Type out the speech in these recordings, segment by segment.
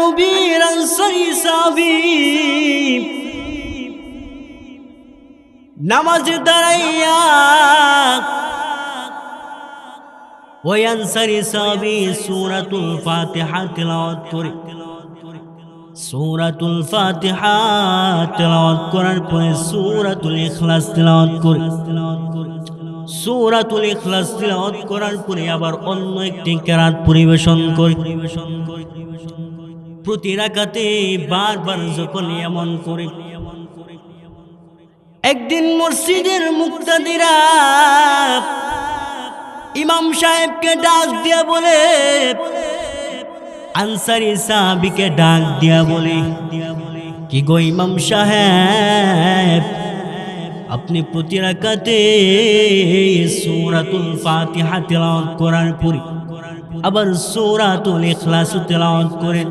নবীর আনসারী সাহাবী নামাজে দাঁড়াইয়া ওই আনসারী সাহাবী সূরাতুল ফাতিহা তিলাওয়াত করে। সূরাতুল ফাতিহা তিলাওয়াত করার পরে সূরাতুল ইখলাস তিলাওয়াত করে। সূরাতুল ইখলাস তিলাওয়াত করার পরে আবার অন্য একটি কিরাত পরিবেশন করে। প্রতি রাকাতে বারবার যখন এমন করে, একদিন মসজিদের মুক্তাদিরা ইমাম সাহেবকে ডাক দিয়া বলে, আনসারী সাহাবীকে ডাক দিয়া বলে, কি গো ইমাম সাহেব, আপনি প্রতি রাকাতে সূরাতুল ফাতিহা তিলাওয়াত করার পরে আবার সূরাতুল ইখলাস তিলাওয়াত করেন।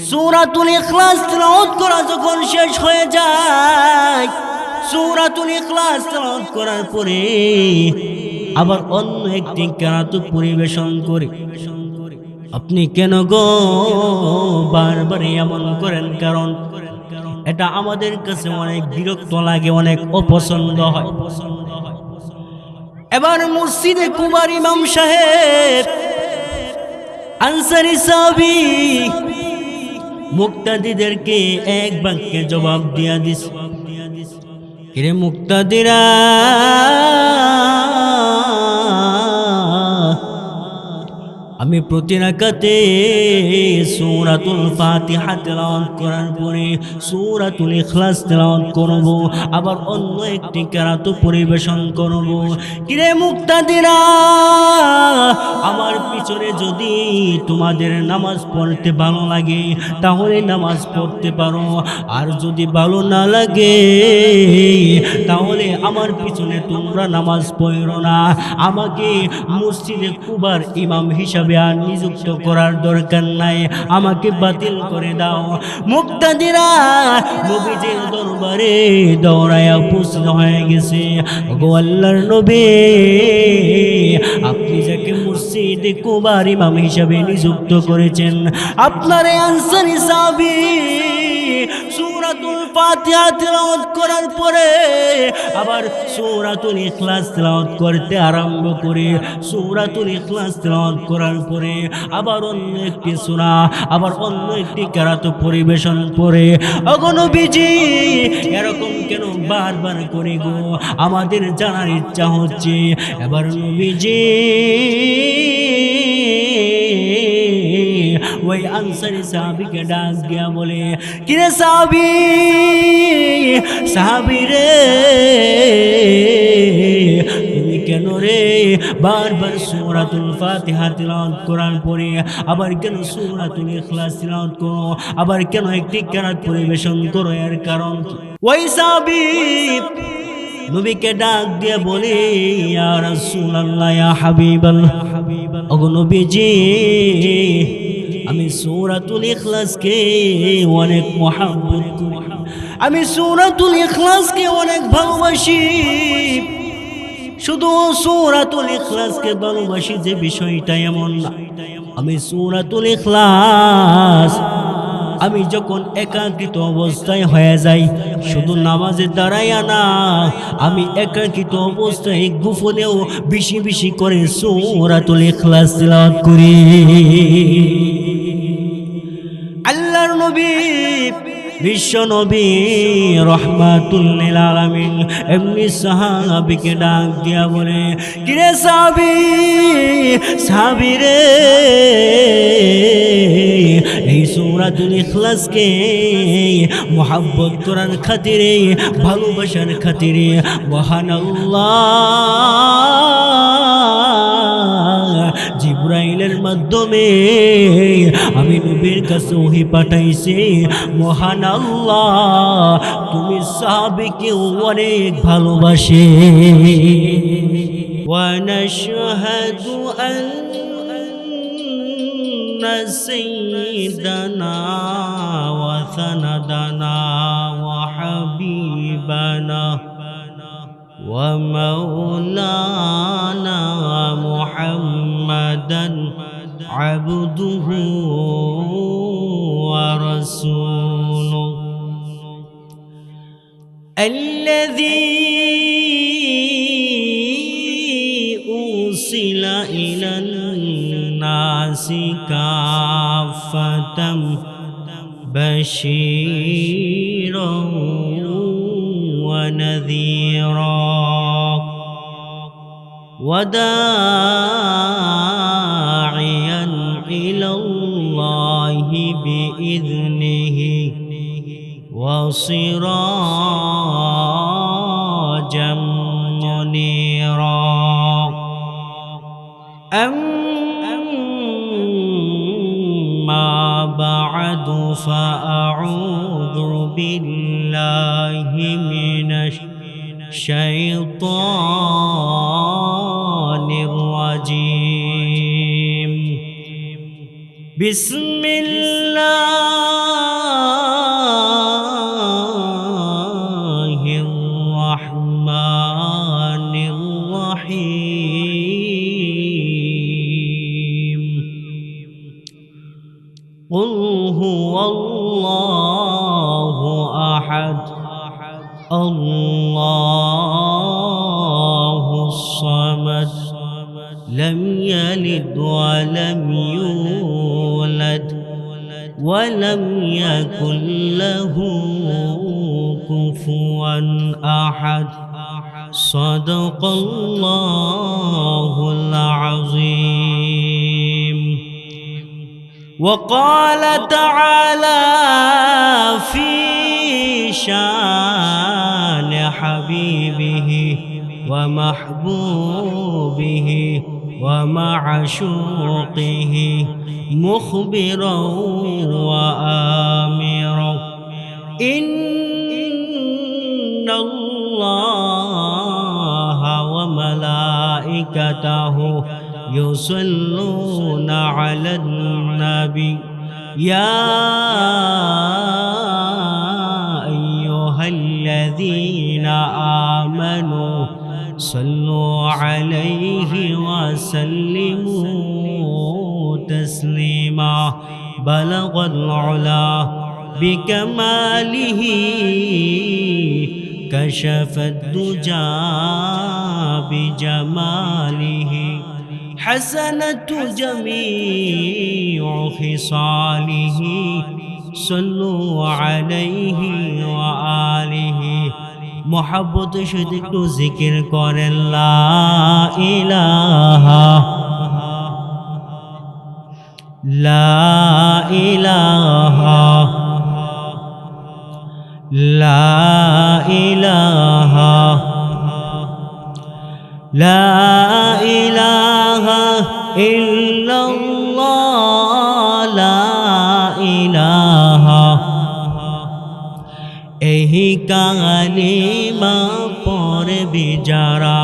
সূরাতুল ইখলাস তিলাওয়াত করা যখন শেষ হয়ে যায়, সূরাতুল ইখলাস তিলাওয়াত করার পরে আবার অন্য একটি কিরাত পরিবেশন করে। আপনি কেন গো বারবার এমন করেন? কারণ এটা আমাদের কাছে অনেক বিরক্ত লাগে, অনেক অপছন্দ হয়। এবার মসজিদে কুবার ইমাম সাহেব আনসারী সাহাবী মুক্তাদিদেরকে এক বাক্যে জবাব দিয়া দিস, কিরে মুক্তাদিরা, আমি প্রতি রাকাতে সূরাতুল ফাতিহা তিলাওয়াত করার পরে সূরাতুল ইখলাস তিলাওয়াত করব, আবার অন্য একটি কিরাত পরিবেশন করব। কিরে মুক্তাদিরা, আমার পিছনে যদি তোমাদের নামাজ পড়তে ভালো লাগে তাহলে নামাজ পড়তে পারো, আর যদি ভালো না লাগে তাহলে আমার পিছনে তোমরা নামাজ পড়ো না। আমাকে মসজিদে কুবার ইমাম হিসাবে আর নিযুক্ত করার দরকার নাই, আমাকে বাতিল করে দাও। মুক্তাদিরা নবীজির দরবারে দৌড়ায়া উপস্থিত হয়ে গেছে। ওগো আল্লাহর নবী, আপনি যাকে মসজিদে কুবার ইমাম হিসাবে নিযুক্ত করেছেন, আপনার এই আনসারী সাহাবী সূরাতুল ফাতিহা তিলাওয়াত করার পরে আবার সূরাতুল ইখলাস তিলাওয়াত করতে আরম্ভ করে, সূরাতুল ইখলাস তিলাওয়াত করার পরে আবার অন্য একটি সূরা, আবার অন্য একটি কিরাত পরিবেশন করে। ওগো নবীজি, এরকম কেন বারবার করে গো? আমাদের জানার ইচ্ছা হচ্ছে। এবার নবীজি ওই আনসারী সাহাবীকে ডাক দিয়া বলে, কিরে সাহাবী, সাহাবী রে, তুমি কেন রে বারবার সূরাতুল ফাতিহা তিলাওয়াত করার পরে আবার কেন সূরাতুল ইখলাস তিলাওয়াত করো, আবার কেন একটি কিরাত পরিবেশন করো? এর কারণ কি? ওই সাহাবী নবীকে ডাক দিয়ে বলে, ইয়া রাসূলুল্লাহ, ইয়া হাবিবাল্লাহ, ওগো নবীজি, আমি সূরাতুল ইখলাসকে অনেক মহব্বত করি, আমি সূরাতুল ইখলাসকে অনেক ভালোবাসি। শুধু সূরাতুল ইখলাসকে ভালোবাসি যে বিষয়টা এমন না। আমি সূরাতুল ইখলাস আমি যখন একাকিত অবস্থায় হয়ে যাই, শুধু নামাজে দাঁড়াইয়া না, আমি একাকিত অবস্থায় গোপনেও বেশি বেশি করে সূরাতুল ইখলাস তিলাওয়াত করি। আল্লাহর নবী বিশ্ব নবী রহমাতুল লিল আলামিন এমনি সাহাবীকে ডাক দিয়া বলে, কিরে সাহাবী, সাহাবী রে, এই সূরাতুল ইখলাসকে মুহাব্বত করার খাতিরে, ভালোবাসার খাতিরে মহান আল্লাহ জিবরাইলের মাধ্যমে আমি নবীর কাছে ওহী পাঠাইছি। মহান আল্লাহ তুমি সাহাবীকে অনেক ভালোবাসে। ওয়া নাশহাদু আন্না সাইয়্যিদানা ওয়া সানাদানা ওয়া হাবিবানা ওয়া মাওলানা মুহাম্মাদান আবদুহু ورسوله الذي أرسل إلى الناس كافة بشيرا ونذيرا وداعيا إلى الله بإذنه وسراجا منيرا أما بعد فأعوذ بالله من الشيطان الرجيم بسم الله الرحمن الرحيم قل هو الله أحد الله الصمد لم يلد ولم يولد ولم يكن له كفوا أحد صدق الله العظيم وقال تعالى في شان حبيبه ومحبوبه ومعشوقه مخبرا وآمرا إن الله وملائكته يصلون على النبي يا أيها الذين آمنوا صلوا عليه وسلموا تسليما بلغ العلا بكماله كشف الدجى بجماله حسنة جميع خصاله صلوا عليه وآله محبت شدك ذكر كر لا إله لا إله لا إله لا إله إلا الله لا إله एही कालिमा पढ़बी যারা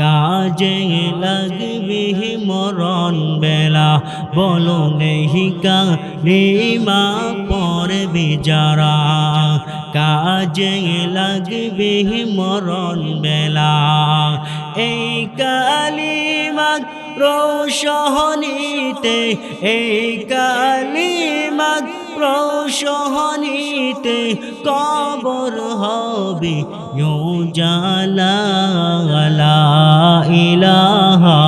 কাজে লাগবে মরণ বেলা বলো এহি কালিমা পড়বি যারা কাজে লাগবে মরণ বেলা এই কালিমা রোশনীতে এই কালিমা রোশনীতে কবর হবে উজালা লা ইলাহা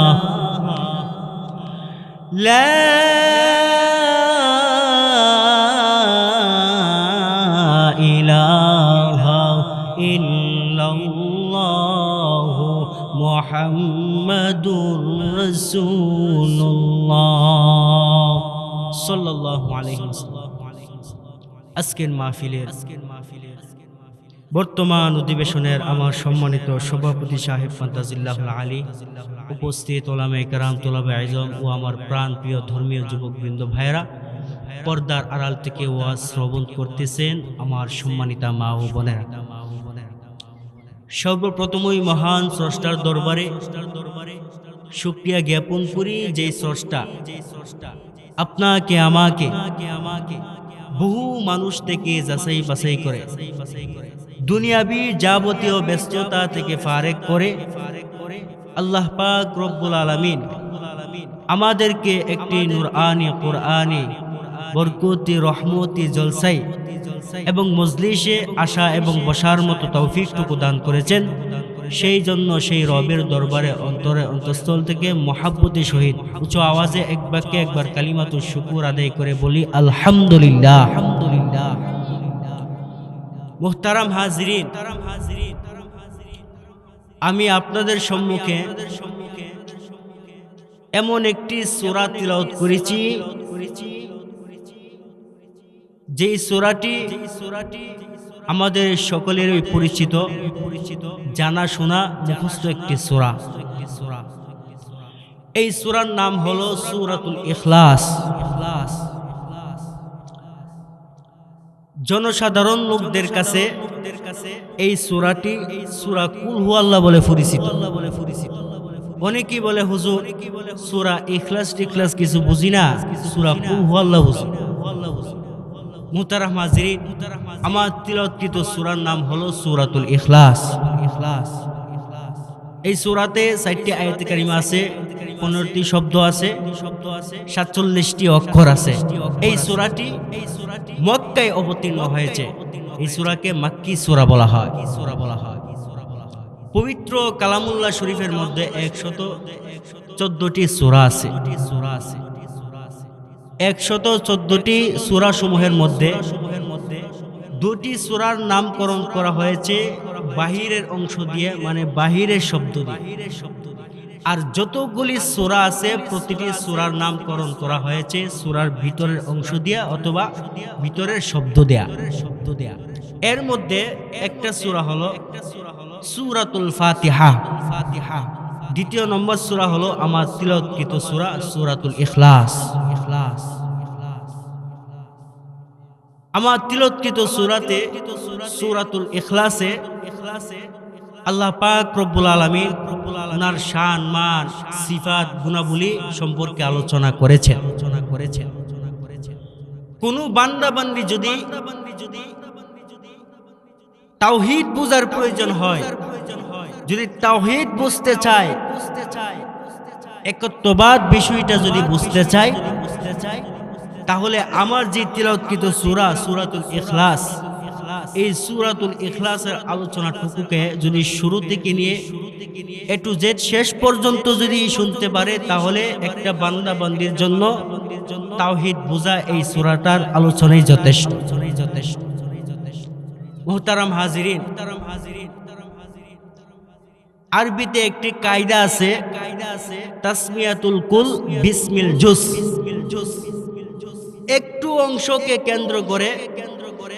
লা ইলাহা ইল্লাল্লাহ মুহাম্মাদুর রাসূলুল্লাহ সাল্লাল্লাহু আলাইহি ওয়াসাল্লাম। আজকের মাহফিলের বর্তমান অধিবেশনের আমার সম্মানিত সভাপতি সাহেব ফান্তাজিল্লাহুল আলী, উপস্থিত ওলামায়ে কেরাম, তোলাবে আজম ও আমার প্রাণ প্রিয় ধর্মীয় যুবকবৃন্দ ভাইরা, পর্দার আড়াল থেকে ওয়াজ শ্রবণ করতেছেন আমার সম্মানিতা মা ও বোনেরা, সর্বপ্রথমই মহান স্রষ্টার দরবারে শুকরিয়া জ্ঞাপন করি যে স্রষ্টা আপনাকে আমাকে বহু মানুষ থেকে যাচাই বাছাই করে দুনিয়াবী যাবতীয় ব্যস্ততা থেকে ফারেক করে আল্লাহ পাক রব্বুল আলামিন আমাদেরকে একটি নুরআনি কুরআনি বরকতি, রহমতি, জলসাই এবং মজলিসে আসা এবং বসার মতো তৌফিকটুকু দান করেছেন। সেই জন্য সেই রবের দরবারে অন্তঃস্থল থেকে মহাব্বতের সহিত উঁচু আওয়াজে এক বাক্যে একবার কালিমাতুশ শুকুর আদায় করে বলি আলহামদুলিল্লাহ। আলহামদুলিল্লাহ। মুহতারাম হাজিরিন, আমি আপনাদের সম্মুখে এমন একটি সূরা তিলাওয়াত করেছি, যেই সূরাটি আমাদের সকলেরই পরিচিত, জানা শোনা, মুখস্থ একটি সূরা। এই সূরার নাম হলো সূরাতুল ইখলাস। জনসাধারণ লোকদের কাছে এই সূরাটি সূরা কুল হুয়াল্লাহ বলে পরিচিত। অনেকেই বলে হুজুর সূরা ইখলাস টিখলাস কিছু বুঝি না, সূরা কুল হুয়াল্লাহ বুঝি। মুহতারাম হাজিরিন, আমার তিলাওয়াতকৃত সূরার নাম হলো সূরাতুল ইখলাস। এই সূরাতে 4টি আয়াত কারিমা আছে, 15টি শব্দ আছে, 47টি অক্ষর আছে। এই সূরাটি মক্কায় অবতীর্ণ হয়েছে। এই সূরাকে মাক্কি সূরা বলা হয়। পবিত্র কালামুল্লাহ শরীফের মধ্যে 114টি সূরা আছে। 114টি সূরা সমূহের মধ্যে 2টি সূরার নামকরণ করা হয়েছে বাহিরের অংশ দিয়ে, মানে বাহিরের শব্দ দিয়ে। আর যতগুলি সূরা আছে প্রতিটি সূরার নামকরণ করা হয়েছে সূরার ভিতরের অংশ দিয়ে অথবা ভিতরের শব্দ দেয়া। এর মধ্যে একটা সূরা হলো সূরাতুল ফাতিহা। দ্বিতীয় নম্বর সূরা হলো আমার তিলাওয়াতকৃত সূরা সূরাতুল ইখলাস। আমার তিলাওয়াতকৃত সূরাতে সূরাতুল ইখলাসে আল্লাহ পাক রব্বুল আলামিন ওনার শান, মান, সিফাত, গুণাবলী সম্পর্কে আলোচনা করেছেন। কোন বান্দা বান্দি যদি তাওহীদ বুঝার প্রয়োজন হয়, যদি তাওহীদ বুঝতে চায়, একত্ববাদ বিষয়টা যদি বুঝতে চায়, তাহলে আমার যে তিলাওয়াতকৃত সূরা সূরাতুল ইখলাস, এই সূরাতুল ইখলাসের আলোচনাটুকুকে যদি শুরু থেকে নিয়ে এ টু জেড শেষ পর্যন্ত যদি শুনতে পারে, তাহলে একটা বান্দা বান্দির জন্য তাওহীদ বোঝা এই সূরাটার আলোচনাই যথেষ্ট। মুহতারাম হাজিরিন, আরবিতে একটি কায়দা আছে, তাসমিয়াতুল কুল বিসমিল জুস। একটু অংশকে কেন্দ্র করে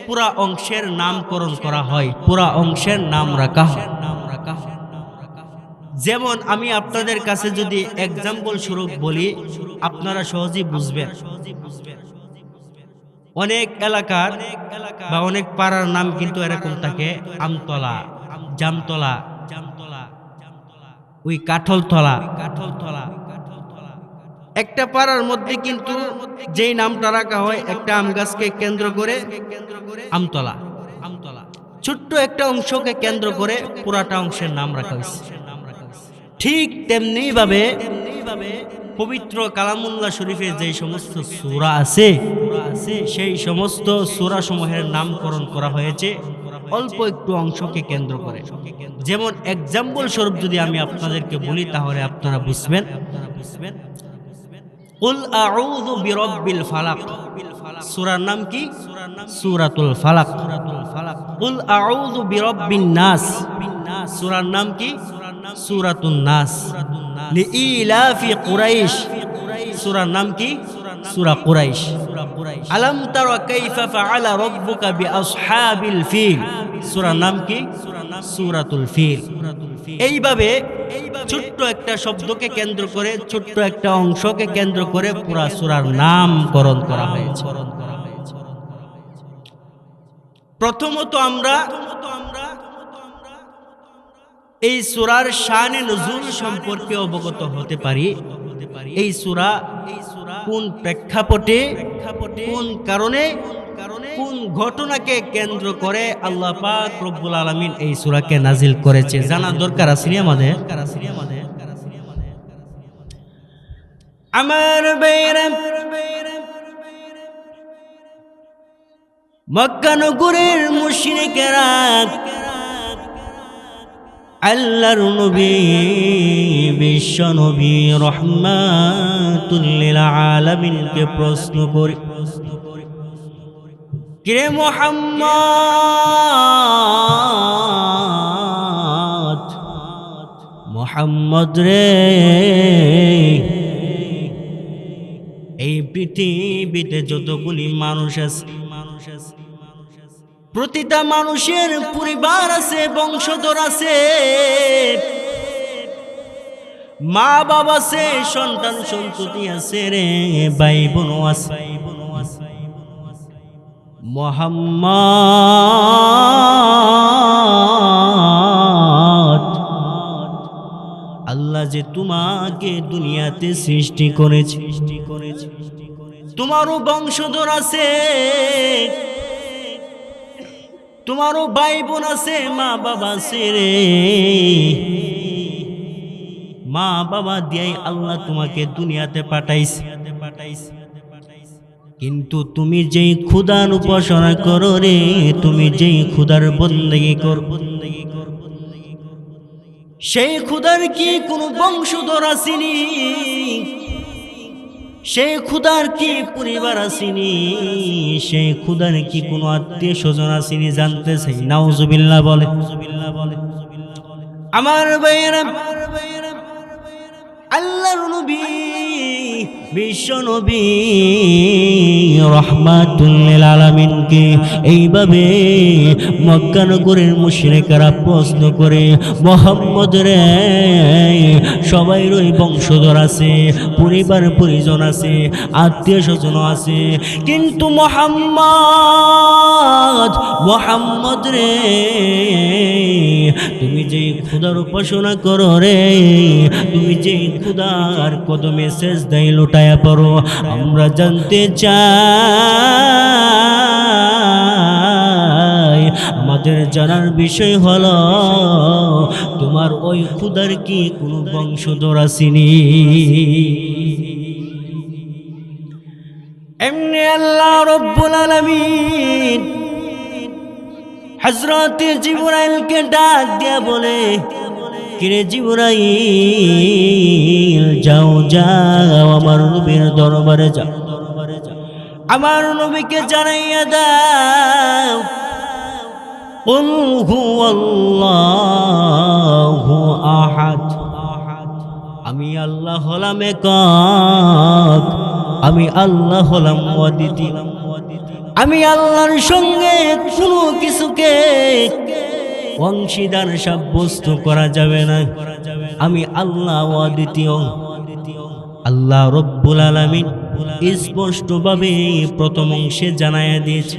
পুরা অংশের নামকরণ করা হয়, পুরা অংশের নাম রাখা হয়। যেমন আমি আপনাদের কাছে যদি এক্সাম্পল স্বরূপ বলি, আপনারা সহজেই বুঝবেন। অনেক এলাকার বা অনেক পাড়ার নাম কিন্তু এরকম থাকে, আমতলা, জামতলা, ওই কাঠলতলা। একটা পাড়ার মধ্যে কিন্তু যেই নামটা রাখা হয় একটা আম গাছকে কেন্দ্র করে আমতলা, ছোট্ট একটা অংশকে কেন্দ্র করে পুরাটা অংশের নাম রাখা হয়েছে। ঠিক তেমনি ভাবে পবিত্র কালামুল্লাহ শরীফে যে সমস্ত সূরা আছে সেই সমস্ত সূরা সমূহের নামকরণ করা হয়েছে অল্প একটু অংশকে কেন্দ্র করে। যেমন এক্সাম্পল স্বরূপ যদি আমি আপনাদেরকে বলি, তাহলে আপনারা বুঝবেন। কুল আউযু বিরাব্বিল ফালাক, সূরার নাম কি? সূরাতুল ফালাক। কুল আউযু বিরাব্বিন নাস, সূরার নাম কি? সূরাতুন নাস। লিইলাফি কুরাইশ, সূরার নাম কি? সূরা কুরাইশ। আলাম তারা কাইফা ফাআলা রাব্বুকা বিআসহাবিল ফিল, সূরার নাম কি? সূরাতুল ফিল। এইভাবে ছোট্ট একটা শব্দকে কেন্দ্র করে, ছোট্ট একটা অংশকে কেন্দ্র করে পুরা সূরার নামকরণ করা হয়েছে। প্রথমত আমরা এই সূরার শানে নুজুল সম্পর্কে অবগত হতে পারি। এই সূরা কোন প্রেক্ষাপটে, কোন কারণে, কোন ঘটনাকে কেন্দ্র করে আল্লাহ পাক রব্বুল আলামিন এই সূরাকে নাজিল করেছে, জানার দরকার আছে আমাদের। আমার বাইরে মক্কা নগরের মুশরিকেরা আল্লাহর নবী বিশ্ব নবী রহমাতুল লিল আলামিনকে প্রশ্ন করে, কে মুহাম্মদ, মুহাম্মদ রে, এই পৃথিবীতে যতগুলি মানুষ আছে, প্রতিটা মানুষের পরিবার আছে, বংশধর আছে, মা বাবা আছে, সন্তান সন্ততি আছে রে, ভাই বোন আছে। মুহাম্মদ, আল্লাহ যে তোমাকে দুনিয়াতে সৃষ্টি করেছে, তোমারও বংশধর আছে, তোমারও ভাই বোন আছে, মা বাবা আছে রে, মা বাবা দিয়াই আল্লাহ তোমাকে দুনিয়াতে পাঠাইছে। কিন্তু তুমি যেই খুদার উপাসনা করো রে, তুমি যেই খুদার বন্দেগী করো, সেই খুদার কি কোনো বংশধর আসেনি? সেই খুদার কি পরিবার আসেনি? সেই খুদার কি কোনো আত্মীয় স্বজন আসেনি? জানতে চাই। নাউজুবিল্লাহ বলে। আমার ভাইয়েরা, আল্লাহর নবী বিশ্ব নবী রহমাতুল লিল আলামিনকে এইভাবে মক্কা নগরের মুশরিকরা প্রশ্ন করে, মুহাম্মদ রে, সবাইরই বংশধর আছে, পরিবার পরিজন আছে, আত্মীয় স্বজন আছে, কিন্তু মুহাম্মদ রে, তুমি যে খুদার উপাসনা করো রে, তুমি যে খুদার কদমে সেজদায় লুটায়া পড়ো, আমরা জানতে চাই, আমাদের জানার বিষয় হলো তোমার ওই খুদার কি কোনো বংশধর আসেনি? এমনি আল্লাহ রব্বুল আলামিন হযরত জিবরাইলকে ডাক দিয়া বলে, কিরে জিবরাইল, যাও যাও আমার নবীর দরবারে যাও, আমার নবীকে জানাইয়া দাও, কুল হুয়াল্লাহু আহাদ, আমি আল্লাহ হলাম একক, আমি আল্লাহ হলাম অদ্বিতীয়, আমি আল্লাহর সঙ্গে কোনো কিছুকে অংশীদার সাব্যস্ত করা যাবে না, আমি আল্লাহ অদ্বিতীয়। আল্লাহ রব্বুল আলামিন স্পষ্টভাবে প্রথম অংশে জানায়া দিয়েছে,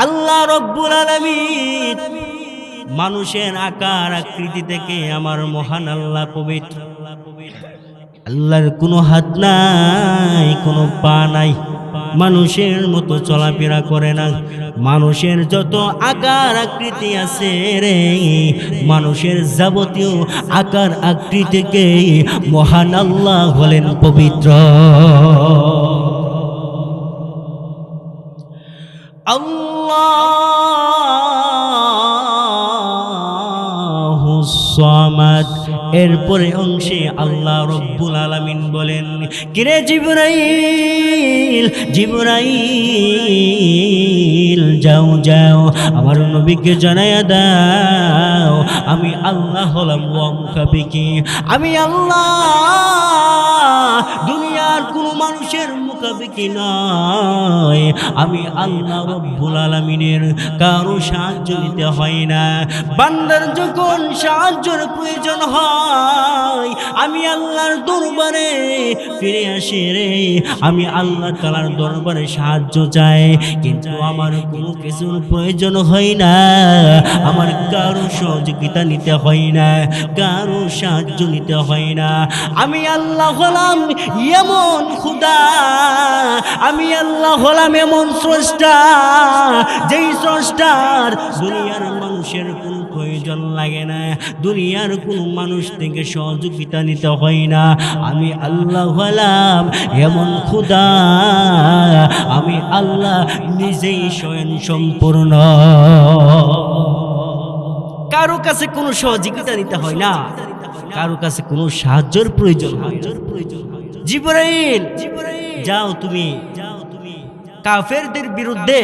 আল্লাহ রব্বুল আলামিন মানুষের আকার আকৃতি থেকে আমার মহান আল্লাহ পবিত্র। আল্লাহর কোনো হাত নাই, কোনো পা নাই, মানুষের মতো চলাফেরা করে না, মানুষের যত আকার আকৃতি আছে রে, মানুষের যাবতীয় আকার আকৃতিকে মহান আল্লাহ হলেন পবিত্র। আল্লাহুস সামাদ। এরপরে অংশে আল্লাহ রব্বুল আলামিন বলেন, কিরে জিবরাইল, জিবরাইল, যাও যাও আমার নবীকে জানাইয়া দাও, আমি আল্লাহ হলাম মুখাপেক্ষী, আমি আল্লাহ দুনিয়ার কোন মানুষের মুখাপেক্ষী নয়, আমি আল্লাহ রব্বুল আলামিনের কারো সাহায্য নিতে হয় না। বান্দার যখন সাহায্যের প্রয়োজন হয়, আমি আল্লাহর দরবারে ফিরে আসি রে, আমি আল্লাহ তাআলার দরবারে সাহায্য চাই, কিন্তু আমার কোনো কিছুর প্রয়োজন হয় না, আমার কারো সহযোগিতা নিতে হয় না, কারো সাহায্য নিতে হয় না। আমি আল্লাহ হলাম এমন খুদা, আমি আল্লাহ হলাম এমন স্রষ্টা, যেই স্রষ্টার দুনিয়ার মানুষ মানুষের কোনো প্রয়োজন লাগে না, দুনিয়ার কোনো মানুষ থেকে সহযোগিতা নিতে হয় না। আমি আল্লাহ হলাম এমন খোদা, আমি আল্লাহ নিজেই স্বয়ং সম্পূর্ণ, কারো কাছে কোনো সহযোগিতা নিতে হয় না, কারো কাছে কোনো সাহায্যের প্রয়োজন হয় না। জিবরাইল যাও তুমি কাফেরদের বিরুদ্ধে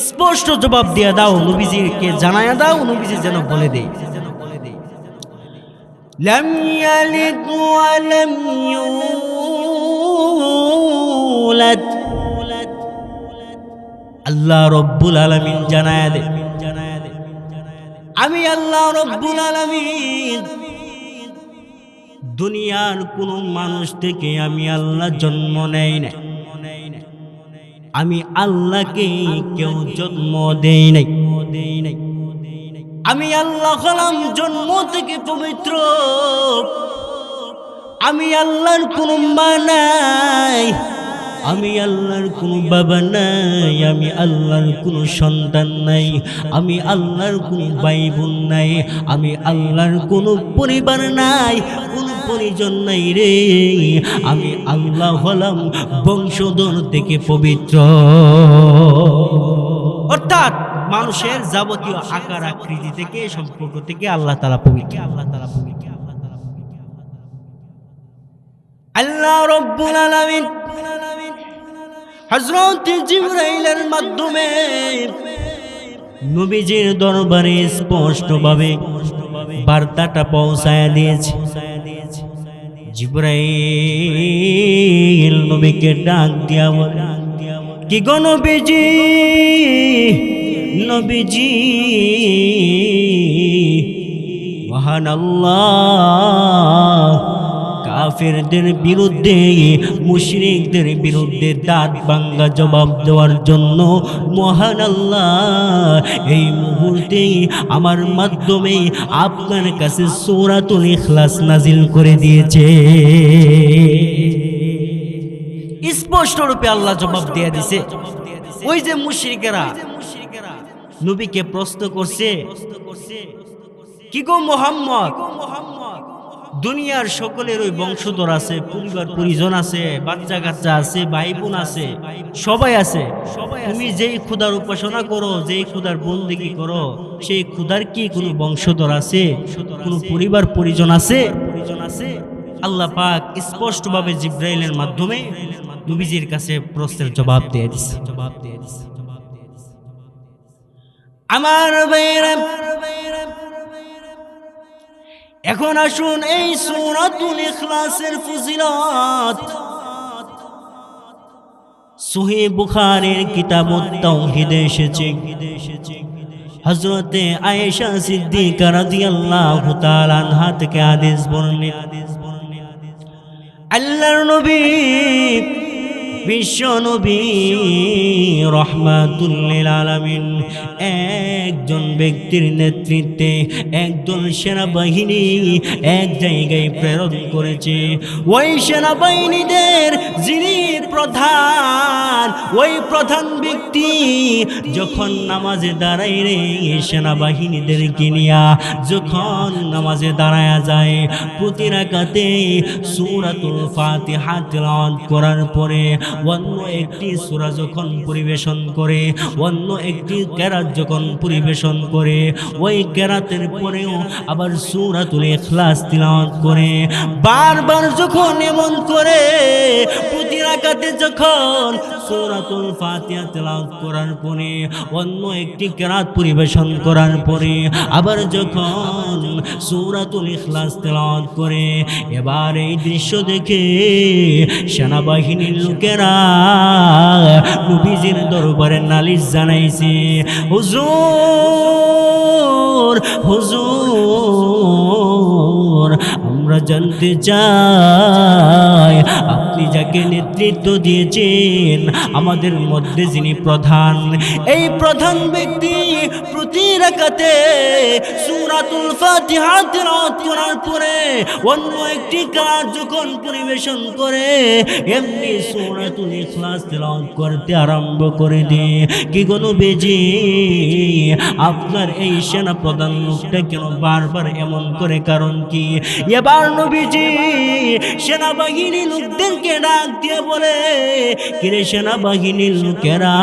স্পষ্ট জবাব দিয়ে দাও, নবীজিকে জানায়া দাও, নবীজি যেন বলে দেয় লাম ইয়ালিদ ওয়া লাম ইউলাদ। আল্লাহ রব্বুল আলামিন জানায়া দে, আমি আল্লাহ রব্বুল আলামিন দুনিয়ার কোন মানুষ থেকে আমি আল্লাহ জন্ম নেই না, আমি আল্লাহকে কেউ জন্ম দেই নাই, আমি আল্লাহ হলাম জন্ম থেকে পবিত্র, আমি আল্লাহর কোনো মা নাই, আমি আল্লাহর কোনো বাবা নাই, আমি আল্লাহর কোনো সন্তান নাই, আমি আল্লাহর কোনো ভাই বোন নাই, আমি আল্লাহর কোনো পরিবার নাই, কোনো পরিজন নাই রে, আমি আল্লাহ হলাম বংশধর থেকে পবিত্র। অর্থাৎ মানুষের যাবতীয় আকার আকৃতি থেকে সম্পর্ক থেকে আল্লাহ তাআলা পবিত্র, আল্লাহ তাআলা পবিত্র। আল্লাহ রব্বুল আলামিন হযরত জিবরাইলের মাধ্যমে নবীজির দরবারে স্পষ্টভাবে বার্তাটা পৌঁছায়া দিয়েছে। জিবরাইল নবীকে ডাক দিয়া বলে, কি গো নবীজি, নবীজি মহান আল্লাহ কাফেরদের বিরুদ্ধে, মুশরিকদের বিরুদ্ধে দাঁত ভাঙ্গা জবাব দেওয়ার জন্য মহান আল্লাহ এই মুহূর্তে আমার মাধ্যমে আপনার কাছে সূরাতুল ইখলাস নাজিল করে দিয়েছে। স্পষ্ট রূপে আল্লাহ জবাব দিয়ে দিছে। ওই যে মুশরিকেরা নবীকে প্রশ্ন করছে, কি গো মুহাম্মদ, দুনিয়ার সকলের ওই বংশধর আছে, পরিবার পরিজন আছে, বাচ্চা কাচ্চা আছে, ভাই বোন আছে, সবাই আছে, তুমি যেই খোদার উপাসনা করো, যেই খোদার বন্দেগী করো, সেই খোদার কি কোনো বংশধর আছে, কোনো পরিবার পরিজন আছে? আল্লাহ পাক স্পষ্টভাবে জিবরাইলের মাধ্যমে নবীজির কাছে প্রশ্নের জবাব দিয়ে দিছে। আমার ভাইরা, এখন আসুন এই সূরাতুল ইখলাসের ফজিলত সহিহ বুখারীর কিতাবুত তাওহীদে এসেছে। হযরতে আয়েশা সিদ্দিকা রাদিয়াল্লাহু তাআলা আনহা থেকে হাদিস বর্ণিত, আল্লাহর নবী বিশ্ব নবী রাহমাতুল লিল আলামিন একজন ব্যক্তির নেতৃত্বে একদল সেনাবাহিনী এক জায়গায় প্রেরণ করেছে। ওই সেনাবাহিনীদের যিনি প্রধান, ওই প্রধান ব্যক্তি যখন নামাজে দাঁড়ায় রে, সেনাবাহিনীদেরকে নিয়া যখন নামাজে দাঁড়ায়া যায়, প্রতি রাকাতে সূরাতুল ফাতিহা তিলাওয়াত করার পরে অন্য একটি সূরা যখন পরিবেশন করে, অন্য একটি কেরাত যখন পরিবেশন করে, ওই কেরাতের পরেও আবার সূরাতুল ইখলাস তিলাওয়াত করে। বারবার যখন এমন করে, প্রতি রাকাতে যখন সূরাতুল ফাতিহা তিলাওয়াত করার পরে, অন্য একটি কেরাত পরিবেশন করার পরে আবার যখন সূরাতুল ইখলাস তিলাওয়াত করে, এবার এই দৃশ্য দেখে সেনাবাহিনীর লোকেরা নবীজির দরবারে নালিশ জানাইছে, হুজুর, হুজুর, আমরা জানতে চাই আপনি আপনি যাকে নেতৃত্ব দিয়েছেন আমাদের মধ্যে যিনি প্রধান, এই প্রধান ব্যক্তি প্রতি রাকাতে সূরাতুল ফাতিহা তিলাওয়াত করার পরে অন্য একটি কাজ যখন পরিবেশন করে এমনি সূরাতুল ইখলাস তিলাওয়াত করতে আরম্ভ করে দেয়। কি গো নবীজি, আপনার এই সেনা প্রধান লোকটা কেন বারবার এমন করে, কারণ কি? এবার নবীজি সেনাবাহিনী লোকদেরকে ডাক দিয়ে বলে, কিরে সেনাবাহিনীর লোকেরা,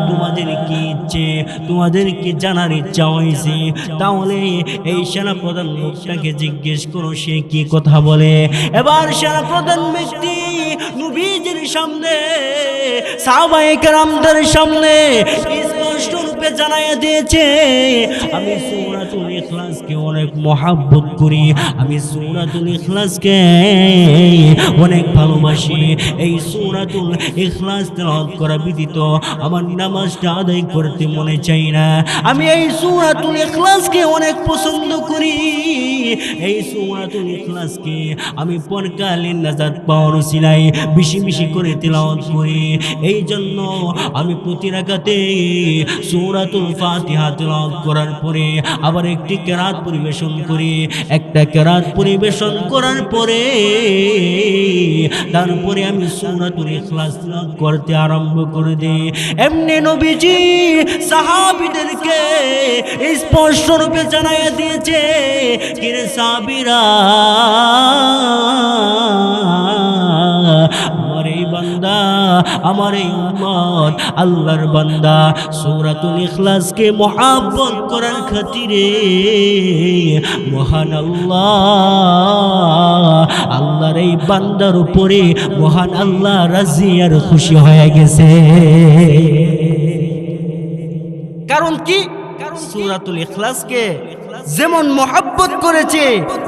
তোমাদের কি ইচ্ছে, তোমাদের কি জানার ইচ্ছা হয়েছে? তাহলে এই সেনা প্রধান লোকটাকে জিজ্ঞেস করো সে কি কথা বলে। এবার সেনা প্রধান ব্যক্তি নবীজির সামনে সাহাবায়ে কেরামদের সামনে স্পষ্ট রূপে জানাইয়া দিয়েছে, আমি সূরাতুল ইখলাসকে অনেক মহব্বত করি, আমি সূরাতুল ইখলাসকে অনেক ভালোবাসি। এই সূরাতুল ইখলাস তেলাওয়াত করা ব্যতীত আমার নামাজটা আদায় করতে মনে চাই না। আমি এই সূরাতুল ইখলাসকে অনেক পছন্দ করি, এই সূরাতুল ইখলাসকে আমি পরকালীন নাজাত পাওয়ার উসিলায় বেশি বেশি করে তেলাওয়াত করি। এই জন্য আমি প্রতি রাকাতে সূরাতুল ফাতিহা তেলাওয়াত করার পরে আবার একটি কেরাত পরিবেশন করি। একটা কেরাত পরিবেশন করার পরে তারপরে আমি সূরাতুল ইখলাস তেলাওয়াত করতে আরম্ভ করে দিই। এমনি নবীজি সাহাবীদেরকে স্পষ্ট রূপে জানাইয়া দিয়েছে, কিরে সাহাবীরা, আমার এই বান্দা, আমার এই উম্মত আল্লাহর বান্দা সূরাতুল ইখলাসকে মহব্বত করার খাতিরে মহান আল্লাহর এই বান্দার উপরে মহান আল্লাহ রাজি আর খুশি হয়ে গেছে। কারণ কি? সূরাতুল ইখলাসকে যেমন মহব্বত করেছে,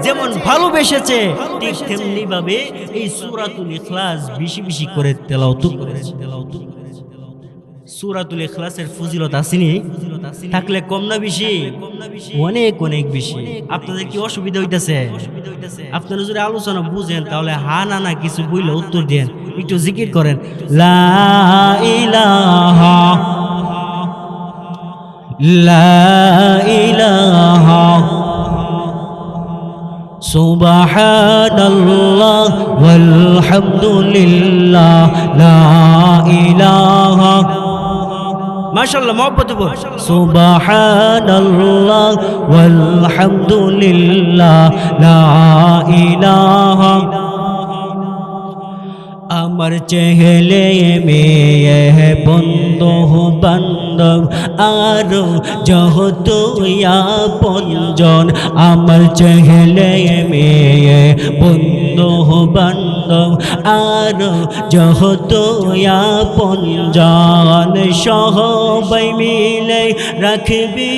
যেমন ভালোবেসেছে, ঠিক তেমনি ভাবে এই সূরাতুল ইখলাস বেশি বেশি করে তেলাওয়াত করেছে। সূরাতুল ইখলাসের ফজিলত আসেনি, থাকলে কম না বেশি? অনেক অনেক বেশি। আপনাদের কি অসুবিধা হইতেছে? আপনারা যদি আলোচনা বুঝেন তাহলে হা না না কিছু বইলে উত্তর দেন, একটু জিকির করেন, লা ইলাহা লা ইলাহা সুবহানাল্লাহ ওয়ালহামদুলিল্লাহ লা ইলাহা, মাশাআল্লাহ, মহব্বত বল, সুবহানাল্লাহ ওয়ালহামদুলিল্লাহ লা ইলাহা। আমার চেহেলে মেয়ে বন্ধু বান্ধব আরো যত আপনজন, আমার চেহেলে মেয়ে বন্ধু বান্ধব আরো যত আপনজন, সবাই মিলে রাখবি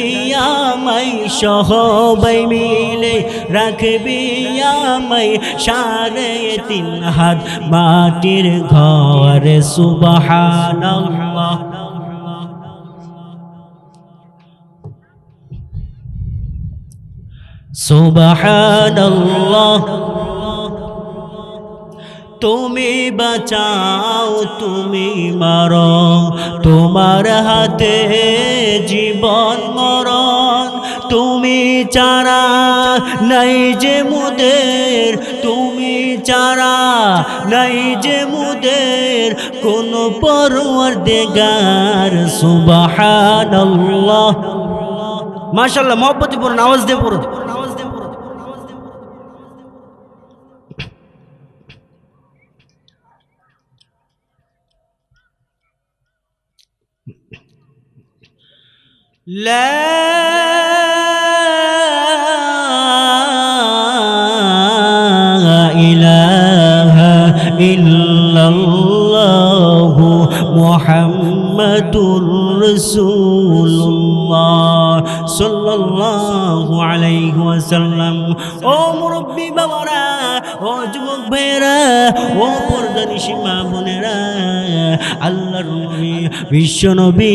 আমায়, সবাই মিলে রাখবি আমায়, 3.5 হাত মাটির ঘর, সুবহানাল্লাহ। সুবহানাল্লাহ। তুমি বাঁচাও তুমি মারো, তোমার হাতে জীবন মরণ, তুমি চারা নাই যে মুদের, তুমি চারা নাই যে মুদের কোন পরওয়ারদিগার, সুবহানাল্লাহ। মাশাআল্লাহ, মহব্বতে পড়ুন, আওয়াজ দিয়ে পড়ুন। لا إله إلا الله মুহাম্মাদুর রাসূলুল্লাহ সাল্লাল্লাহু আলাইহি ওয়াসাল্লাম। ও মুরব্বি বাবারা, ও যুবক ভাইয়েরা, ও পর্দানিশী মা বোনেরা, আল্লাহর নবী বিশ্ব নবী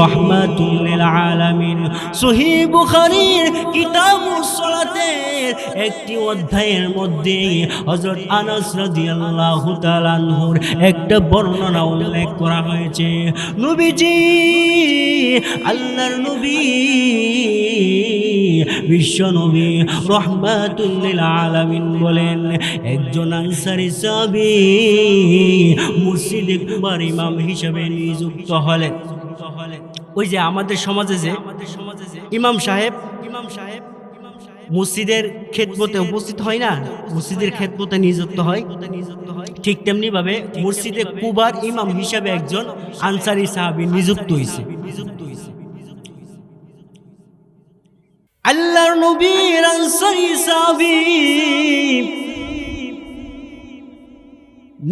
রাহমাতুল লিল আলামিন সহিহ বুখারীর কিতাবুস সালাতের একটি অধ্যায়ের মধ্যে হযরত আনাস রাদিয়াল্লাহু তাআলা আনহুর একটা বর্ণনা উল্লেখ করা হয়েছে। নবীজি, আল্লাহর নবী বিশ্ব নবী রাহমাতুল লিল আলামিন বলেন, একজন আনসারী সাহাবী মসজিদে কুবার ইমাম হিসেবে নিযুক্ত হলেন। ওই যে আমাদের সমাজে যে ইমাম সাহেব মসজিদের খেদমতে উপস্থিত হয় না, মসজিদের খেদমতে নিযুক্ত হয়, ঠিক তেমনি ভাবে মসজিদে কুবার ইমাম হিসেবে একজন আনসারী সাহাবী নিযুক্ত হয়েছে। আল্লাহর নবীর আনসারী সাহাবী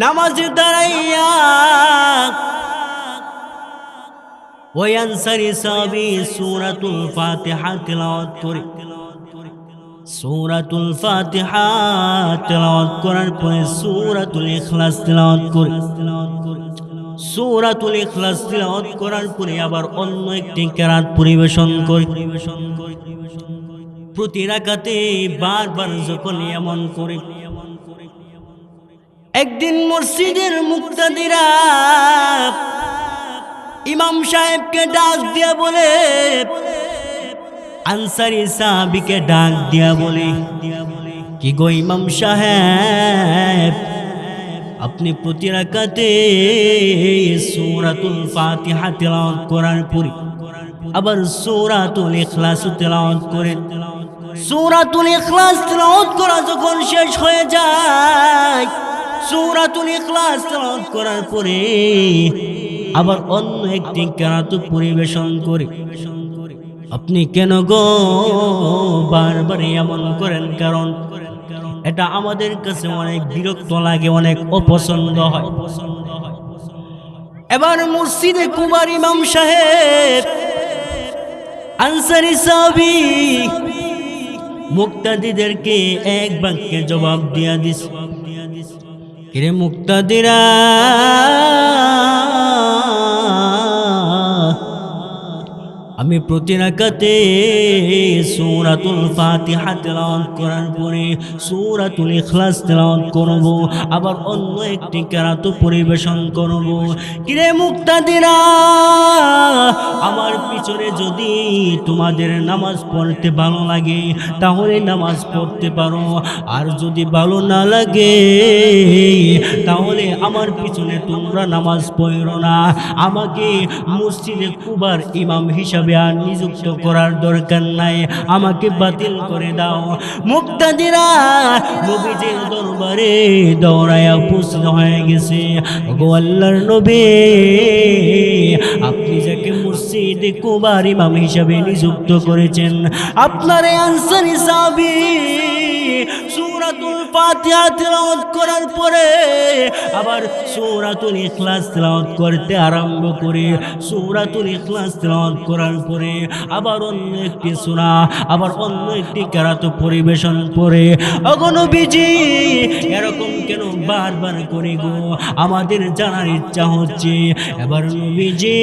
নামাজে দাঁড়াইয়া ওই আনসারী সাহাবী সূরাতুল ফাতিহা তিলাওয়াত করে, সূরাতুল ফাতিহা তিলাওয়াত করার পরে সূরাতুল ইখলাস তিলাওয়াত করে, সূরাতুল ইখলাস তিলাওয়াত করার পরে আবার অন্য একটি কিরাত পরিবেশন করে। প্রতি রাকাতে বারবার যখন এমন করে, একদিন মসজিদের মুক্তাদিরা ইমাম সাহেবকে ডাক দিয়া বলে, আনসারী সাহাবীকে ডাক দিয়া বলে, কি গো ইমাম সাহেব, আপনি প্রতি রাকাতে সূরাতুল ফাতিহা তিলাওয়াত করার পরে আবার সূরাতুল ইখলাস তিলাওয়াত করেন। সূরাতুল ইখলাস তিলাওয়াত করা যখন শেষ হয়ে যায়, সূরাতুল ইখলাস তিলাওয়াত করার পরে আবার অন্য একটি কিরাত পরিবেশন করে। আপনি কেন গো বারবার এমন করেন? কারণ এটা আমাদের কাছে অনেক বিরক্ত লাগে, অনেক অপছন্দ হয়। এবার মসজিদে কুবার ইমাম সাহেব আনসারী সাহাবী মুক্তাদিদেরকে এক বাক্যে জবাব দিয়া দিস, কিরে মুক্তাদিরা, আমি প্রতি রাকাতে সূরাতুল ফাতিহা তিলাওয়াত করার পরে সূরাতুল ইখলাস তিলাওয়াত করব, আবার অন্য একটি কিরাত পরিবেশন করব। কিরে মুক্তাদিরা, আমার পিছনে যদি তোমাদের নামাজ পড়তে ভালো লাগে তাহলে নামাজ পড়তে পারো, আর যদি ভালো না লাগে তাহলে আমার পিছনে তোমরা নামাজ পড়ো না। আমাকে মসজিদে কুবার ইমাম হিসাবে আর নিযুক্ত করার দরকার নাই, আমাকে বাতিল করে দাও। মুক্তাদিরা নবীজির দরবারে দৌড়ায়া উপস্থিত হয়ে গেছে। ওগো আল্লাহর নবী, আপনি যাকে মসজিদে কুবার ইমাম হিসাবে নিযুক্ত করেছেন, আপনার এই আনসারী সাহাবী সূরাতুল ফাতিহা তিলাওয়াত করার পরে আবার সূরাতুল ইখলাস তিলাওয়াত করতে আরম্ভ করে, সূরাতুল ইখলাস তিলাওয়াত করার পরে আবার অন্য একটি সূরা, আবার অন্য একটি কিরাত পরিবেশন করে। ওগো নবীজি, এরকম কেন বারবার করে গো? আমাদের জানার ইচ্ছা হচ্ছে। এবার নবীজি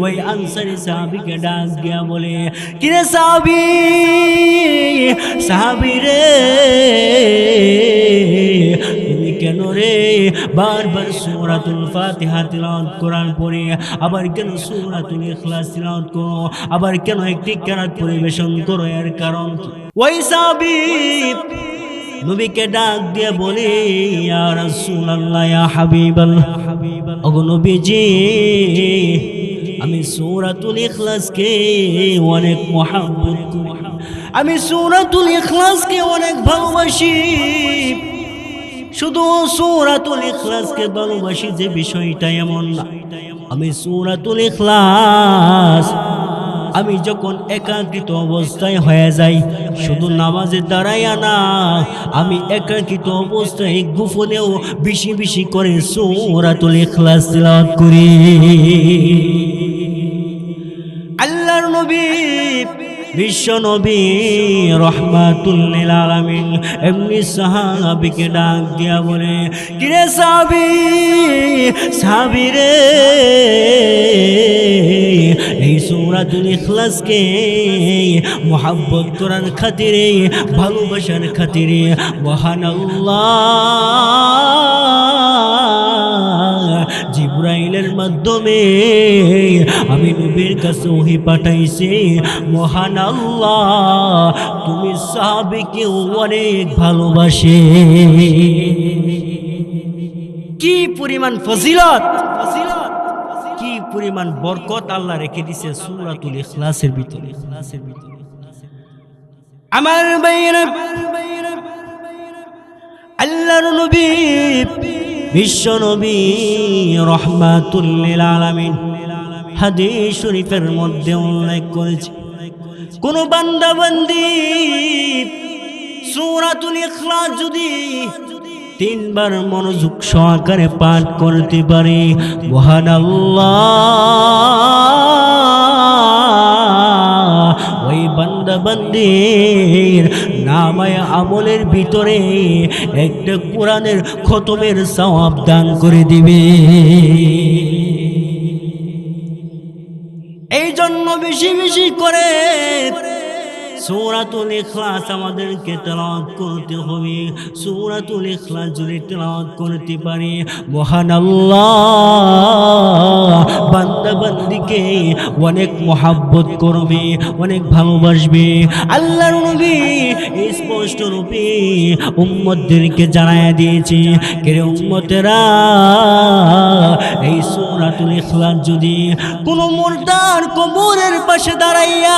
ওই আনসারী সাহাবীকে ডাক দিয়া বলে, কিরে সাহাবী, সাহাবী রে, তুমি কেন রে বারবার সূরাতুল ফাতিহা তিলাওয়াত করার পরে আবার কেন সূরাতুল ইখলাস তিলাওয়াত করো, আবার কেন একটি কিরাত পরিবেশন করো? এর কারণ ওই সাহাবী নবীকে ডাক দিয়ে বলে, ইয়া রাসূলুল্লাহ, ইয়া হাবিবাল্লাহ, ওগো নবীজি, আমি সূরাতুল ইখলাসকে অনেক মহব্বত করি, আমি সূরাতুল ইখলাসকে অনেক ভালোবাসি। শুধু সূরাতুল ইখলাসকে ভালোবাসি যে বিষয়টা এমন না, আমি সূরাতুল ইখলাস আমি যখন একাকিত অবস্থায় হয়ে যাই, শুধু নামাজে দাঁড়াইয়া না, আমি একাকিত অবস্থায় গোপনেও বেশি বেশি করে সূরাতুল ইখলাস তিলাওয়াত করি। আল্লাহর নবী বিশ্ব নবী রহমাতুল লিল আলামিন এমনি সাহাবীকে ডাক দিয়া বলে, কিরে সাহাবী, সাহাবী রে, এই সূরাতুল ইখলাসকে মুহাব্বত করার খাতিরে, ভালোবাসার খাতিরে মহান আল্লাহ জিবরাইলের মাধ্যমে আমি নবীর কাছে ওহী পাঠাইছি। মহান আল্লাহ তুমি সাহাবীকে অনেক ভালোবাসে। কি পরিমাণ ফজিলত, কি পরিমাণ বরকত আল্লাহ রেখে দিয়েছে সূরাতুল ইখলাসের ভিতরে। আমার ভাইরা, আল্লাহর নবী বিশ্ব নবী রহমাতুল লিল আলামিন হাদিস শরীফের মধ্যে উল্লেখ করেছে, কোন বান্দা বান্দি সূরাতুল ইখলাস যদি 3 বার মনোযোগ সহকারে পাঠ করতে পারে, মহান আল্লাহ ওই বান্দা বান্দির নামায় আমলের ভিতরে একটা কোরআনের খতমের সওয়াব দান করে দিবে। এই জন্য বেশি বেশি করে সূরাতুল ইখলাস আমাদেরকে তেলাওয়াত করতে হবে। সূরাতুল ইখলাস যদি তেলাওয়াত করতে পারি, মহান আল্লাহ বান্দা বান্দিকে অনেক মহব্বত করবে, অনেক ভালোবাসবে। আল্লাহর নবী স্পষ্ট রূপে উম্মতদেরকে জানায়া দিয়েছে, কে উম্মতেরা, এই সূরাতুল ইখলাস যদি কোনো মুর্দার কবরের পাশে দাঁড়াইয়া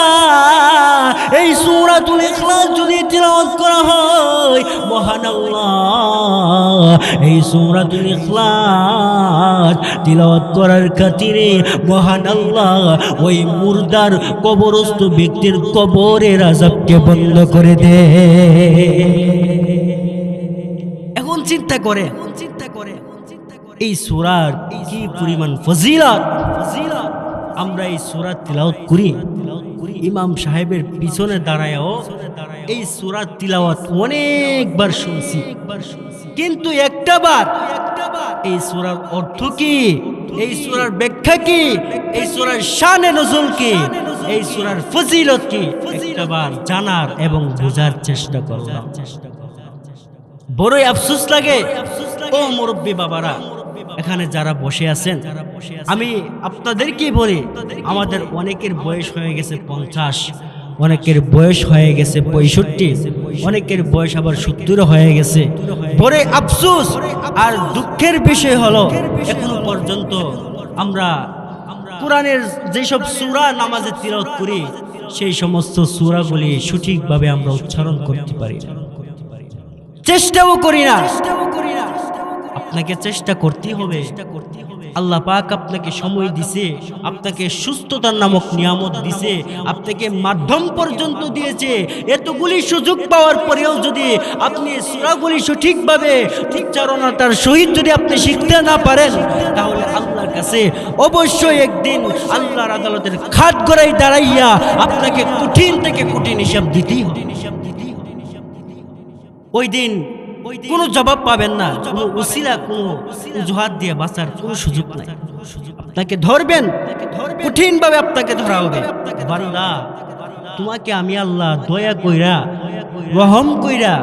এই সূরাতুল ইখলাস যদি তিলাওয়াত করা হয়, মহান আল্লাহ এই সূরাতুল ইখলাস তিলাওয়াত করার খাতিরে মহান আল্লাহ ওই মুর্দার কবরস্থ ব্যক্তির কবরের আযাবকে বন্ধ করে দেয়। এখন চিন্তা করে এই সূরার কি পরিমাণ ফজিলত। আমরা এই সূরা তিলাওয়াত করি, ইমাম সাহেবের পিছনে দাঁড়ায়ও এই সূরা তিলাওয়াত অনেকবার শুনছি, কিন্তু একটা বার এই সূরার অর্থ কি, এই সূরার ব্যাখ্যা কি, এই সূরার শানে নজুল কি, এই সূরার ফজিলত কি, একটা বার জানার এবং বোঝার চেষ্টা করলাম। বড়ই আফসোস লাগে ও মুরব্বী বাবারা, এখানে যারা বসে আছেন, আমি আপনাদেরকেই বলি, আমাদের অনেকের বয়স হয়ে গেছে 50, অনেকের বয়স হয়ে গেছে 65, অনেকের বয়স আবার 70 হয়ে গেছে। বড় আফসোস আর দুঃখের বিষয় হলো এখনো পর্যন্ত আমরা কোরআনের যেসব সূরা নামাজে তিলাওয়াত করি, সেই সমস্ত সূরাগুলি সঠিকভাবে আমরা উচ্চারণ করতে পারি না, চেষ্টাও করি না। আপনাকে চেষ্টা করতেই হবে। আল্লাহ পাক আপনাকে সময় দিছে, আপনাকে সুস্থতার নামক নিয়ামত দিছে, আপনাকে মাধ্যম পর্যন্ত দিয়েছে। এতগুলি সুযোগ পাওয়ার পরেও যদি আপনি সূরাগুলি সঠিকভাবে উচ্চারণতার সহিত যদি আপনি শিখতে না পারেন, তাহলে আল্লাহর কাছে অবশ্যই একদিন আল্লাহর আদালতের কাঠগড়ায় দাঁড়াইয়া আপনাকে কঠিন থেকে কঠিন হিসাব দিতেই হবে। ওই দিন কোনো জবাব পাবেন না, কোনো উসিলা, কোনো অজুহাত দিয়ে বাঁচার কোনো সুযোগ নাই। আপনাকে ধরবেন, কঠিন ভাবে আপনাকে ধরা হবে। বান্দা, তোমাকে আমি আল্লাহ দয়া কইরা, রহম কইরা,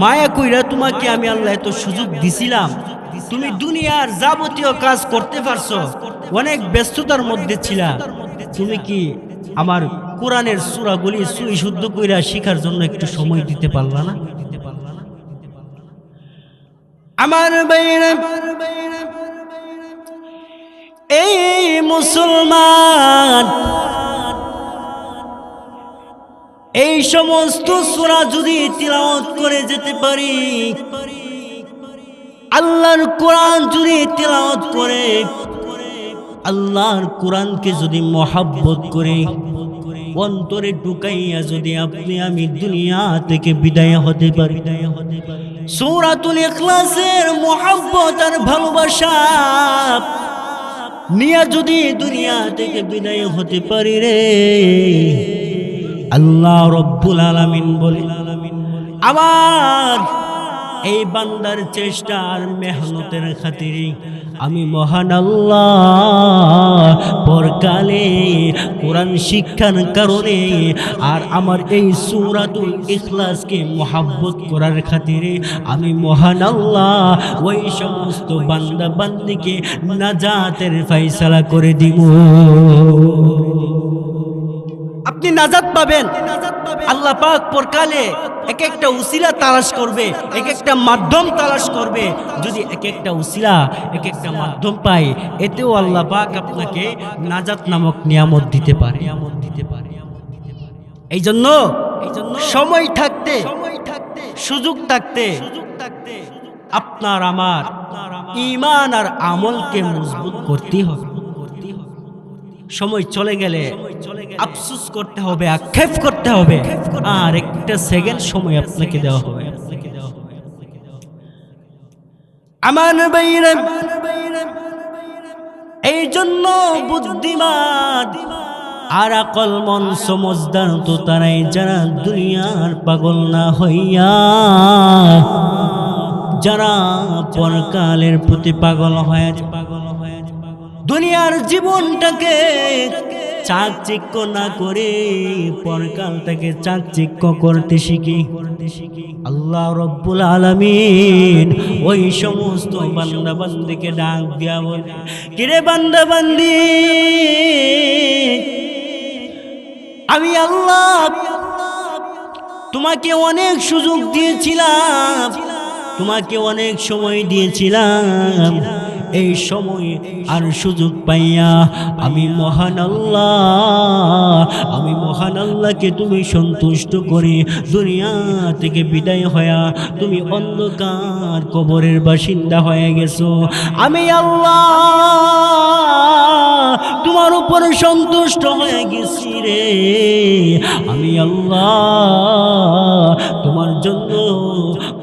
মায়া কইরা তোমাকে আমি আল্লাহ এত সুযোগ দিছিলাম, তুমি দুনিয়ার যাবতীয় কাজ করতে পারছো, অনেক ব্যস্ততার মধ্যে ছিলা, তুমি কি আমার কোরআনের সূরাগুলি সুই শুদ্ধ কইরা শিখার জন্য একটু সময় দিতে পারলা না? আমার ভাইরা, এই মুসলমান, এই সমস্ত সূরা যদি তিলাওয়াত করে যেতে পারি, আল্লাহর কোরআন যদি তিলাওয়াত করে আল্লাহর কোরআনকে যদি মহাব্বত করে অন্তরে ঢুকাইয়া যদি আপনি আমি দুনিয়া থেকে বিদায় হতে পারি, সূরাতুল ইখলাসের মহাব্বত আর ভালোবাসা নিয়ে যদি দুনিয়া থেকে বিদায় হতে পারি রে, আল্লাহ রব্বুল আলামিন বলে আমার এই বান্দার চেষ্টা আর মেহনতের খাতিরে আমি মহান আল্লাহ পরকালে কোরআন শিক্ষার কারণে আর আমার এই সূরাতুল ইখলাসকে মহাব্বত করার খাতিরে আমি মহান আল্লাহ ওই সমস্ত বান্দা বান্দিকে নাজাতের ফয়সালা করে দিব। আপনি নাজাত পাবেন। আল্লাহ পাক পরকালে এক একটা উসিলা তালাশ করবে, এক একটা মাধ্যম তালাশ করবে। যদি এক একটা উসিলা এক একটা মাধ্যম পায়, এতেও আল্লাহ পাক আপনাকে নাজাত নামক নিয়ামত দিতে পারে। এই জন্য সময় থাকতে সুযোগ থাকতে আপনার আমার ঈমান আর আমলকে মজবুত করতে হবে। সময় চলে গেলে আফসোস করতে হবে, আক্ষেপ করতে হবে, আর একটা সেকেন্ড সময় আপনাকে দেওয়া হবে। আমার বাইরে এই জন্য বুদ্ধিমান আর আকল মন সমজদার তো তারাই যারা দুনিয়ার পাগল না হইয়া যারা পরকালের প্রতি পাগল হয়ে দুনিয়ার জীবনটাকে চাকচিক্য না করে পরকালটাকে চাকচিক্য করতে শিখি। আল্লাহ রব্বুল আলামিন ওই সমস্ত বান্দা বান্দিকে ডাক দিয়া বলে, কিরে বান্দা বান্দি, আমি আল্লাহ তোমাকে অনেক সুযোগ দিয়েছিলাম, তোমাকে অনেক সময় দিয়েছিলাম। এই সময় আর সুযোগ পাইয়া আমি মহান আল্লাহকে তুমি সন্তুষ্ট করে দুনিয়া থেকে বিদায় হয়া তুমি অন্ধকার কবরের বাসিন্দা হয়ে গেছো। আমি আল্লাহ তোমার উপরে সন্তুষ্ট হয়ে গেছি রে। আমি আল্লাহ তোমার জন্য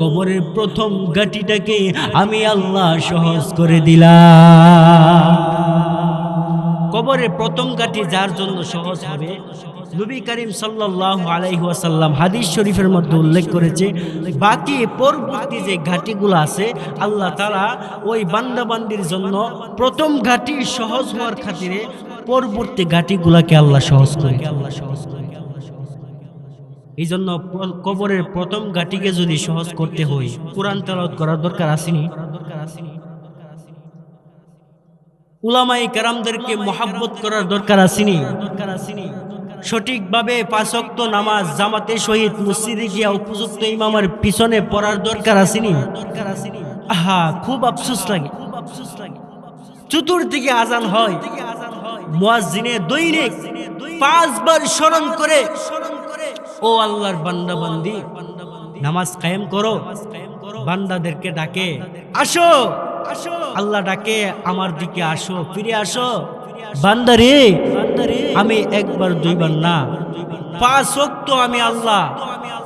কবরের প্রথম ঘাটিটাকে আমি আল্লাহ সহজ করে দিলাম। কবরের প্রথম ঘাটি যার জন্য সহজ হবে, নবী করিম সাল্লাল্লাহু আলাইহি ওয়াসাল্লাম হাদিস শরীফের মধ্যে উল্লেখ করেছে, বাকি পরবর্তী যে ঘাটিগুলো আছে আল্লাহ তাআলা ওই বান্দা বান্দির জন্য প্রথম ঘাটি সহজ হওয়ার খাতিরে পরবর্তী ঘাটিগুলোকে আল্লাহ সহজ করে। এই জন্য কবরের প্রথম ঘাটিকে যদি সহজ করতে হয় কোরআন তেলাওয়াত করার দরকার আসেনি? উলামায়ে কেরামদেরকে মহব্বত করার দরকার আসেনি? সঠিকভাবে 5 ওয়াক্ত নামাজ জামাতে সহিত মসজিদে গিয়া উপযুক্ত ইমামের পিছনে পড়ার দরকার আসেনি? আহা, খুব আফসোস লাগে। চতুর্দিকে আজান হয়, মুয়াজ্জিনে দৈনিক 5 বার স্মরণ করে, ও আল্লাহর বান্দা বান্দি নামাজ কায়েম করো। বান্দাদেরকে ডাকে, আসো, আল্লাহ ডাকে, আমার দিকে আসো, ফিরে আসো। বান্দারে, আমি একবার দুইবার না 5 ওয়াক্ত আমি আল্লাহ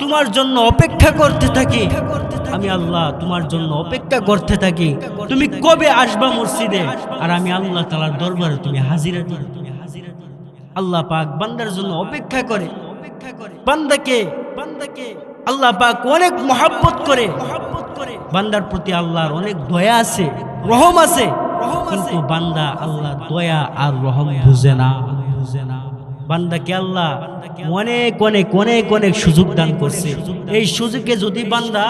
তোমার জন্য অপেক্ষা করতে থাকি। আমি আল্লাহ তোমার জন্য অপেক্ষা করতে থাকি। তুমি কবে আসবা মসজিদে, আর আমি আল্লাহ তাআলার দরবারে তুমি হাজিরা দিও। আল্লাহ পাক বান্দার জন্য অপেক্ষা করে। বান্দাকে আল্লাহ পাক অনেক মহব্বত করে। বান্দার প্রতি আল্লাহর অনেক দয়া আছে, রহম আছে, কিন্তু বান্দা আল্লাহ দয়া আর রহম বুঝে না। বান্দাকে আল্লাহ অনেক অনেক অনেক অনেক সুযোগ দান করছে। এই সুযোগে যদি বান্দা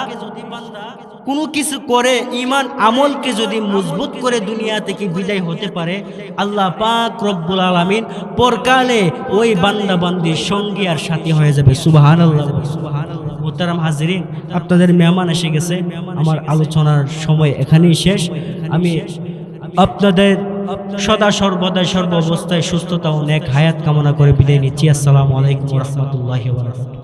কোনো কিছু করে, ঈমান আমলকে যদি মজবুত করে দুনিয়া থেকে বিদায় হতে পারে, আল্লাহ পাক রব্বুল আলামিন পরকালে ওই বান্দা বান্দির সঙ্গী আর সাথী হয়ে যাবে। সুবহানাল্লাহ, সুবহানাল্লাহ। মুহতারাম হাজিরিন, আপনাদের মেহমান এসে গেছে। আমার আলোচনার সময় এখানেই শেষ। আমি আপনাদের সদা সর্বদাই সর্ব অবস্থায় সুস্থতা ও নেক হায়াত কামনা করে বিদায় নিচ্ছি। আসসালামু আলাইকুম ওয়া রাহমাতুল্লাহি ওয়া বারাকাতুহু।